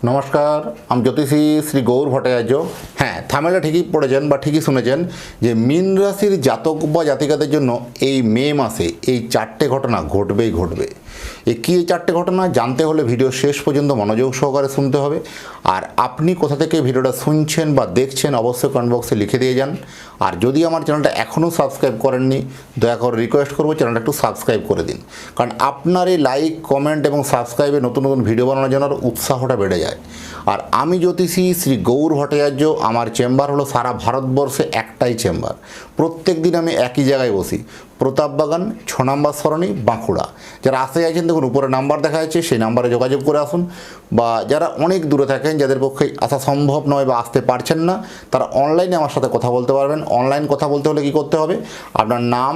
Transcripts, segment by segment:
নমস্কার, আমি জ্যোতিষী শ্রী গৌর ভট্টাচার্য। হ্যাঁ, থামেলটা ঠিকই পড়েছেন বা ঠিকই শুনেছেন যে মীন রাশির জাতক বা জাতিকাদের জন্য এই মে মাসে এই চারটে ঘটনা ঘটবেই ঘটবে। কী এই চারটে ঘটনা জানতে হলে ভিডিও শেষ পর্যন্ত মনোযোগ সহকারে শুনতে হবে। আর আপনি কোথা থেকে ভিডিওটা শুনছেন বা দেখছেন অবশ্যই কমেন্ট বক্সে লিখে দিয়ে যান। আর যদি আমার চ্যানেলটা এখনও সাবস্ক্রাইব করেননি, দয়া করে রিকোয়েস্ট করবো চ্যানেলটা একটু সাবস্ক্রাইব করে দিন, কারণ আপনার এই লাইক, কমেন্ট এবং সাবস্ক্রাইবে নতুন নতুন ভিডিও বানানোর জন্য উৎসাহটা বেড়ে যায়। আর আমি জ্যোতিষী শ্রী গৌর ভট্টাচার্য, আমার চেম্বার হলো সারা ভারতবর্ষে একটাই চেম্বার। প্রত্যেক দিন আমি একই জায়গায় বসি, প্রতাপবাগান 6 নম্বর সরণি, বাঁকুড়া। যারা আসতে চাইছেন দেখুন উপরে নাম্বার দেখা যাচ্ছে, সেই নাম্বারে যোগাযোগ করে আসুন। বা যারা অনেক দূরে থাকেন, যাদের পক্ষে আসা সম্ভব নয় বা আসতে পারছেন না, তারা অনলাইনে আমার সাথে কথা বলতে পারবেন। অনলাইন কথা বলতে হলে কী করতে হবে? আপনার নাম,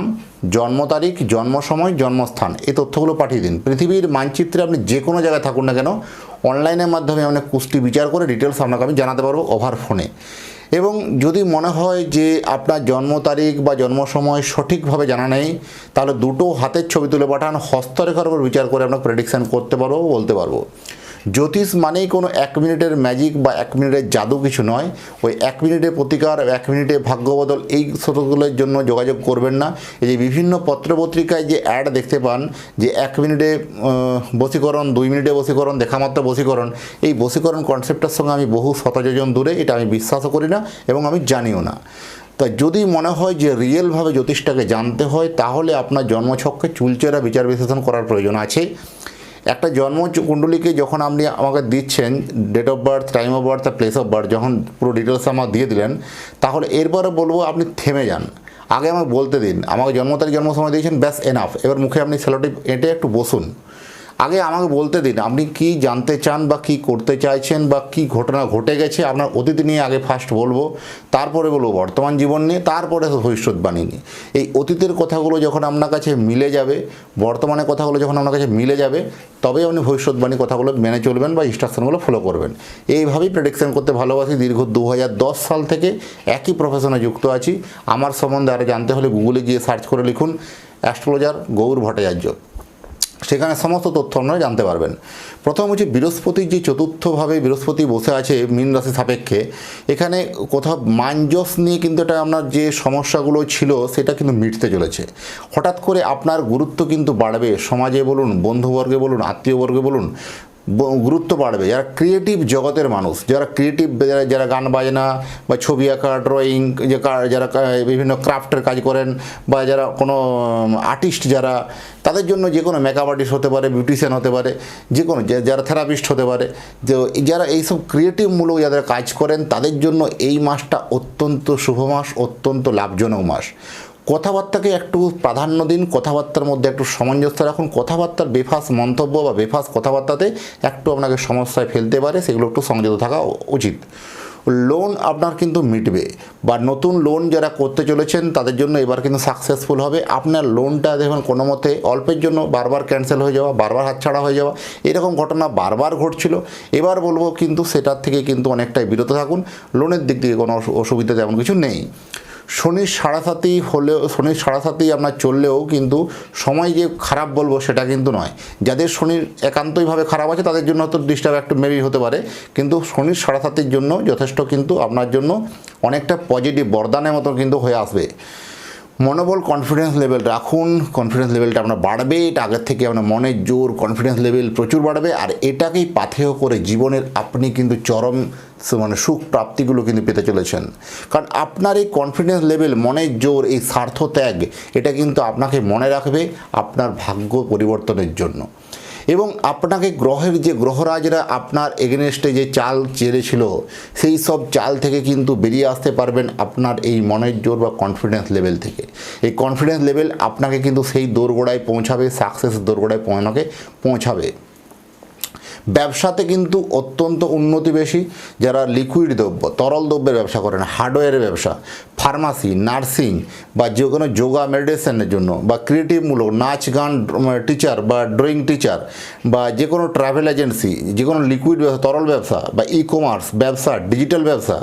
জন্ম তারিখ, জন্ম সময়, জন্মস্থান এই তথ্যগুলো পাঠিয়ে দিন। পৃথিবীর মানচিত্রে আপনি যে কোনো জায়গায় থাকুন না কেন, অনলাইনের মাধ্যমে আমি কুষ্টি বিচার করে ডিটেলস আপনাকে আমি জানাতে পারবো ওভার ফোনে। এবং যদি মনে হয় যে আপনার জন্ম তারিখ বা জন্ম সময় সঠিকভাবে জানা নেই, তাহলে দুটো হাতের ছবি তুলে পাঠান, হস্তরেখার উপর বিচার করে আপনাকে প্রেডিকশান করতে পারবো, বলতে পারবো। জ্যোতিষ মানেই কোনো 1 মিনিটের ম্যাজিক বা 1 মিনিটের জাদু কিছু নয়। ওই 1 মিনিটের প্রতিকার, 1 মিনিটে ভাগ্যবদল, এই সতগুলোর জন্য যোগাযোগ করবেন না। এই যে বিভিন্ন পত্রপত্রিকায় যে অ্যাড দেখতে পান যে 1 মিনিটে বশীকরণ, 2 মিনিটে বশীকরণ, দেখামাত্র বশীকরণ, এই বশীকরণ কনসেপ্টের সঙ্গে আমি বহু শতযোজন দূরে, এটা আমি বিশ্বাসও করি না এবং আমি জানিও না। তা যদি মনে হয় যে রিয়েলভাবে জ্যোতিষটাকে জানতে হয়, তাহলে আপনার জন্মছককে চুলচেরা বিচার বিশ্লেষণ করার প্রয়োজন আছে। একটা জন্মকুণ্ডলীকে যখন আপনি আমাকে দিচ্ছেন, date of birth, time of birth আর প্লেস অফ বার্থ যখন পুরো ডিটেলস আমাকে দিয়ে দিলেন, তাহলে এরপরে বলবো আপনি থেমে যান। আগে আমাকে বলতে দিন, আমাকে জন্ম তারিখ, জন্ম সময় দিয়েছেন, ব্যাস এনাফ। এবার মুখে আপনি সেলোটিপ এঁটে একটু বসুন। আগে আমাকে বলতে দিন আপনি কি জানতে চান বা কি করতে চাইছেন বা কি ঘটনা ঘটে গেছে আপনার অতীত নিয়ে। আগে ফার্স্ট বলবো, তারপরে বলবো বর্তমান জীবন নিয়ে, তারপরে ভবিষ্যৎবাণী নিয়ে। এই অতীতের কথাগুলো যখন আপনার কাছে মিলে যাবে, বর্তমানের কথাগুলো যখন আপনার কাছে মিলে যাবে, তবে আপনি ভবিষ্যৎবাণী কথাগুলো মেনে চলবেন বা ইনস্ট্রাকশনগুলো ফলো করবেন। এইভাবেই প্রেডিকশন করতে ভালোবাসি। দীর্ঘ 2010 সাল থেকে একই প্রফেশনে যুক্ত আছি। আমার সম্বন্ধে আরও জানতে হলে গুগলে গিয়ে সার্চ করে লিখুন অ্যাস্ট্রোলজার গৌর ভট্টাচার্য, সেখানে সমস্ত তথ্য আপনারা জানতে পারবেন। প্রথম হচ্ছে বৃহস্পতির যে চতুর্থভাবে বৃহস্পতি বসে আছে মীন রাশি সাপেক্ষে, এখানে কোথাও মানজস নিয়ে কিন্তু এটা আপনার যে সমস্যাগুলো ছিল সেটা কিন্তু মিটতে চলেছে। হঠাৎ করে আপনার গুরুত্ব কিন্তু বাড়বে, সমাজে বলুন, বন্ধুবর্গে বলুন, আত্মীয়বর্গে বলুন, গুরুত্ব বাড়বে। যারা ক্রিয়েটিভ জগতের মানুষ, যারা ক্রিয়েটিভ, যারা গান বাজনা বা ছবি আঁকা, ড্রয়িং, যারা বিভিন্ন ক্রাফটের কাজ করেন, বা যারা কোনো আর্টিস্ট, যারা তাদের জন্য যে কোনো মেকআপ আর্টিস্ট হতে পারে, বিউটিশিয়ান হতে পারে, যে কোনো যারা থেরাপিস্ট হতে পারে, যে যারা এইসব ক্রিয়েটিভমূলক যারা কাজ করেন, তাদের জন্য এই মাসটা অত্যন্ত শুভ মাস, অত্যন্ত লাভজনক মাস। কথাবার্তাকে একটু প্রাধান্য দিন, কথাবার্তার মধ্যে একটু সামঞ্জস্য রাখুন। কথাবার্তার বেফাস মন্তব্য বা বেফাস কথাবার্তাতে একটু আপনাকে সমস্যায় ফেলতে পারে, সেগুলো একটু সংযত থাকা উচিত। লোন আপনার কিন্তু মিটবে, বা নতুন লোন যারা করতে চলেছেন তাদের জন্য এবার কিন্তু সাকসেসফুল হবে। আপনার লোনটা দেখুন কোনো মতে অল্পের জন্য বারবার ক্যান্সেল হয়ে যাওয়া, বারবার হাতছাড়া হয়ে যাওয়া, এরকম ঘটনা বারবার ঘটছিল। এবার বলবো কিন্তু সেটার থেকে কিন্তু অনেকটাই বিরত থাকুন। লোনের দিক থেকে কোনো অসুবিধা তেমন কিছু নেই। শনির সাড়ে সাতি আপনার চললেও কিন্তু সময় যে খারাপ বলবো সেটা কিন্তু নয়। যাদের শনির একান্তইভাবে খারাপ আছে তাদের জন্য হয়তো ডিস্টার্ব একটু মেবি হতে পারে, কিন্তু শনির সাড়ে সাতির জন্য যথেষ্ট কিন্তু আপনার জন্য অনেকটা পজিটিভ বরদানের মতো কিন্তু হয়ে আসবে। মনোবল, কনফিডেন্স লেভেল রাখুন, কনফিডেন্স লেভেলটা আপনার বাড়বে। এটা আগের থেকে আপনার মনের জোর, কনফিডেন্স লেভেল প্রচুর বাড়বে। আর এটাকেই পাথেয় করে জীবনের আপনি কিন্তু চরম সুখ প্রাপ্তিগুলো কিন্তু পেতে চলেছেন। কারণ আপনার এই কনফিডেন্স লেভেল, মনের জোর, এই স্বার্থ ত্যাগ, এটা কিন্তু আপনাকে মনে রাখবে আপনার ভাগ্য পরিবর্তনের জন্য। এবং আপনাকে গ্রহের যে গ্রহরাজরা আপনার এগেনস্টে যে চাল চেলেছিল, সেই সব চাল থেকে কিন্তু বেরিয়ে আসতে পারবেন আপনার এই মনের জোর বা কনফিডেন্স লেভেল থেকে। এই কনফিডেন্স লেভেল আপনাকে কিন্তু সেই দোরগোড়ায় পৌঁছাবে, সাকসেস দোরগোড়ায় পৌঁছাবে। ব্যবসাতে কিন্তু অত্যন্ত উন্নতি বেশি। যারা লিকুইড দ্রব্য, তরল দ্রব্যের ব্যবসা করেন, হার্ডওয়্যারের ব্যবসা, ফার্মাসি, নার্সিং, বা যে কোনো যোগা মেডিটেশনের জন্য, বা ক্রিয়েটিভমূলক নাচ গান টিচার বা ড্রয়িং টিচার, বা যে কোনো ট্রাভেল এজেন্সি, যে কোনো লিকুইড ব্যবসা, তরল ব্যবসা, বা ই কমার্স ব্যবসা, ডিজিটাল ব্যবসা,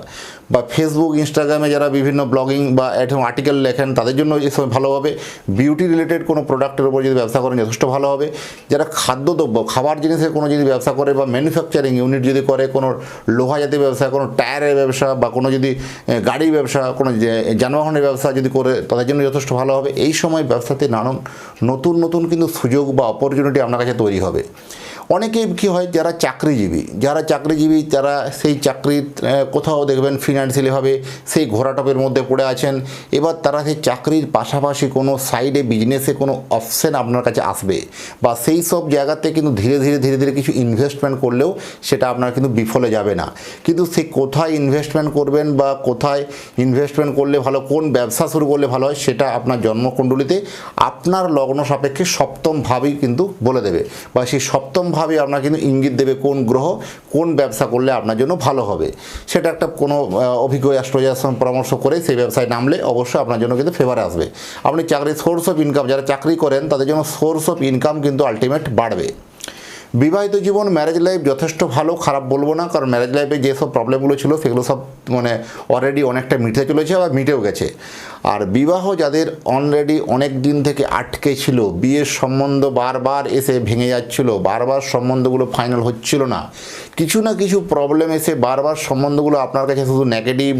বা ফেসবুক, ইনস্টাগ্রামে যারা বিভিন্ন ব্লগিং বা আর্টিকেল লেখেন তাদের জন্য এসব ভালো হবে। বিউটি রিলেটেড কোনো প্রোডাক্টের উপর যদি ব্যবসা করেন যথেষ্ট ভালো হবে। যারা খাদ্যদ্রব্য, খাবার জিনিসের কোনো যদি ব্যবসা ব্যবসা করে বা ম্যানুফ্যাকচারিং ইউনিট যদি করে, কোনো লোহা জাতীয় ব্যবসা, কোনো টায়ারের ব্যবসা বা কোনো যদি গাড়ির ব্যবসা, কোনো যানবাহনের ব্যবসা যদি করে, তাদের জন্য যথেষ্ট ভালো হবে। এই সময় ব্যবসাতে নানান নতুন নতুন কিন্তু সুযোগ বা অপরচুনিটি আপনার কাছে তৈরি হবে। অনেকেই কী হয়, যারা চাকরিজীবী তারা সেই চাকরির কোথাও দেখবেন ফিনান্সিয়ালিভাবে সেই ঘোরাটপের মধ্যে পড়ে আছেন। এবার তারা সেই চাকরির পাশাপাশি কোনো সাইডে বিজনেসে কোনো অপশন আপনার কাছে আসবে, বা সেই সব জায়গাতে কিন্তু ধীরে ধীরে কিছু ইনভেস্টমেন্ট করলেও সেটা আপনার কিন্তু বিফলে যাবে না। কিন্তু সে কোথায় ইনভেস্টমেন্ট করবেন বা কোথায় ইনভেস্টমেন্ট করলে ভালো, কোন ব্যবসা শুরু করলে ভালো হয়, সেটা আপনার জন্মকুণ্ডলিতে আপনার লগ্ন সাপেক্ষে সপ্তম ভাবেই কিন্তু বলে দেবে, বা সেই সপ্তম ভাবে আপনার কিন্তু ইঙ্গিত দেবে কোন গ্রহ কোন ব্যবসা করলে আপনার জন্য ভালো হবে। সেটা একটা কোনো অভিজ্ঞ অ্যাস্ট্রোলজারের সঙ্গে পরামর্শ করে সেই ব্যবসায় নামলে অবশ্যই আপনার জন্য কিন্তু ফেভারে আসবে। আপনি চাকরির সোর্স অফ ইনকাম, যারা চাকরি করেন তাদের জন্য সোর্স অফ ইনকাম কিন্তু আলটিমেট বাড়বে। বিবাহিত জীবন, ম্যারেজ লাইফ যথেষ্ট ভালো, খারাপ বলবো না, কারণ ম্যারেজ লাইফে যেসব প্রবলেমগুলো ছিল সেগুলো সব অলরেডি অনেকটা মিটে চলেছে বা মিটেও গেছে। আর বিবাহ যাদের অলরেডি অনেক দিন থেকে আটকে ছিল, বিয়ের সম্বন্ধ বারবার এসে ভেঙে যাচ্ছিল, বারবার সম্বন্ধগুলো ফাইনাল হচ্ছিল না, কিছু না কিছু প্রবলেম এসে বারবার সম্বন্ধগুলো আপনার কাছে শুধু নেগেটিভ,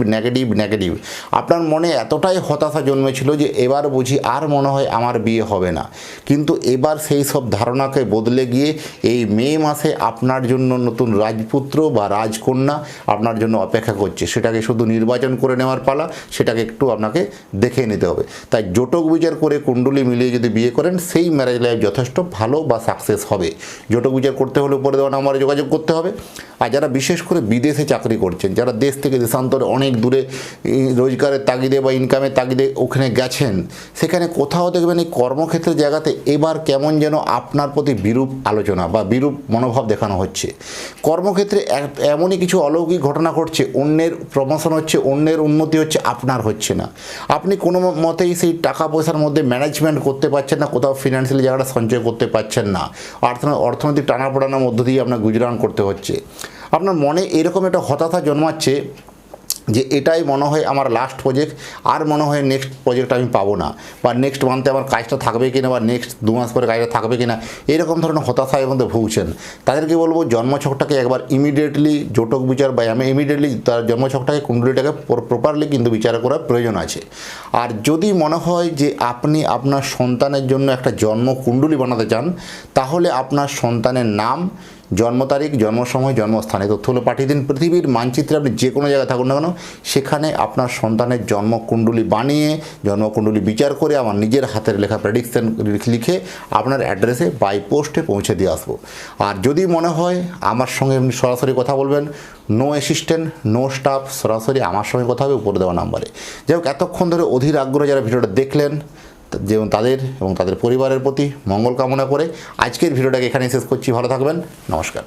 আপনার মনে এতটাই হতাশা জন্মেছিল যে এবার বুঝি আর মনে হয় আমার বিয়ে হবে না। কিন্তু এবার সেই সব ধারণাকে বদলে গিয়ে এই মে মাসে আপনার জন্য নতুন রাজপুত্র বা রাজকন্যা আপনার জন্য অপেক্ষা করছে। সেটাকে শুধু নির্বাচন করে নেওয়ার পালা, সেটাকে একটু আপনাকে দেখে নিতে হবে। তাই জটক বিচার করে কুণ্ডলী মিলিয়ে যদি বিয়ে করেন, সেই ম্যারেজ লাইফ যথেষ্ট ভালো বা সাকসেস হবে। জটক বিচার করতে হলে উপরে দেওয়া নাম্বারে যোগাযোগ করতে হবে। আর যারা বিশেষ করে বিদেশে চাকরি করছেন, যারা দেশ থেকে দেশান্তরে অনেক দূরে রোজগারের তাগিদে বা ইনকামের তাগিদে ওখানে গেছেন, সেখানে কোথাও দেখবেন এই কর্মক্ষেত্রের জায়গাতে এবার কেমন যেন আপনার প্রতি বিরূপ আলোচনা বা বিরূপ মনোভাব দেখানো হচ্ছে। কর্মক্ষেত্রে এমনই কিছু অলৌকিক ঘটনা ঘটছে, অন্যের প্রমোশন হচ্ছে, অন্যের উন্নতি হচ্ছে, আপনার হচ্ছে না। আপনি কোনো মতেই সেই টাকা পয়সার মধ্যে ম্যানেজমেন্ট করতে পারছেন না, কোথাও ফিনান্সিয়ালি জায়গাটা সঞ্চয় করতে পারছেন না, অর্থনৈতিক টানাপোড়ানোর মধ্য দিয়ে আপনার গুজরান করতে হচ্ছে। আপনার মনে এরকম একটা হতাশা জন্মাচ্ছে যে এটাই মনে হয় আমার লাস্ট প্রজেক্ট, আর মনে হয় নেক্সট প্রজেক্ট আমি পাবো না, বা নেক্সট মান্থে আমার কাজটা থাকবে কিনা, বা নেক্সট 2 মাস পরে কাজটা থাকবে কিনা, এরকম ধরনের হতাশার মধ্যে ভুগছেন। তাদেরকে বলবো জন্মছকটাকে একবার ইমিডিয়েটলি জটক বিচার বা ইমিডিয়েটলি তার জন্মছকটাকে কুণ্ডলীটাকে প্রপারলি কিন্তু বিচার করার প্রয়োজন আছে। আর যদি মনে হয় যে আপনি আপনার সন্তানের জন্য একটা জন্ম কুণ্ডলী বানাতে চান, তাহলে আপনার সন্তানের নাম, জন্ম তারিখ, জন্ম সময়, জন্মস্থানে তথ্যগুলো পাঠিয়ে দিন। পৃথিবীর মানচিত্রে আপনি যে কোনো জায়গায় থাকুন না কেন, সেখানে আপনার সন্তানের জন্মকুণ্ডলী বানিয়ে, জন্মকুণ্ডলী বিচার করে আমার নিজের হাতের লেখা প্রেডিকশন লিখে আপনার অ্যাড্রেসে বাই পোস্টে পৌঁছে দিয়ে আসবো। আর যদি মনে হয় আমার সঙ্গে এমনি সরাসরি কথা বলবেন, নো অ্যাসিস্ট্যান্ট, নো স্টাফ, সরাসরি আমার সঙ্গে কথা হবে উপরে দেওয়া নাম্বারে। যাই হোক, এতক্ষণ ধরে অধীর আগ্রহ যারা ভিডিওটা দেখলেন, যেমন তাদের এবং তাদের পরিবারের প্রতি মঙ্গল কামনা করে আজকের ভিডিওটাকে এখানেই শেষ করছি। ভালো থাকবেন, নমস্কার।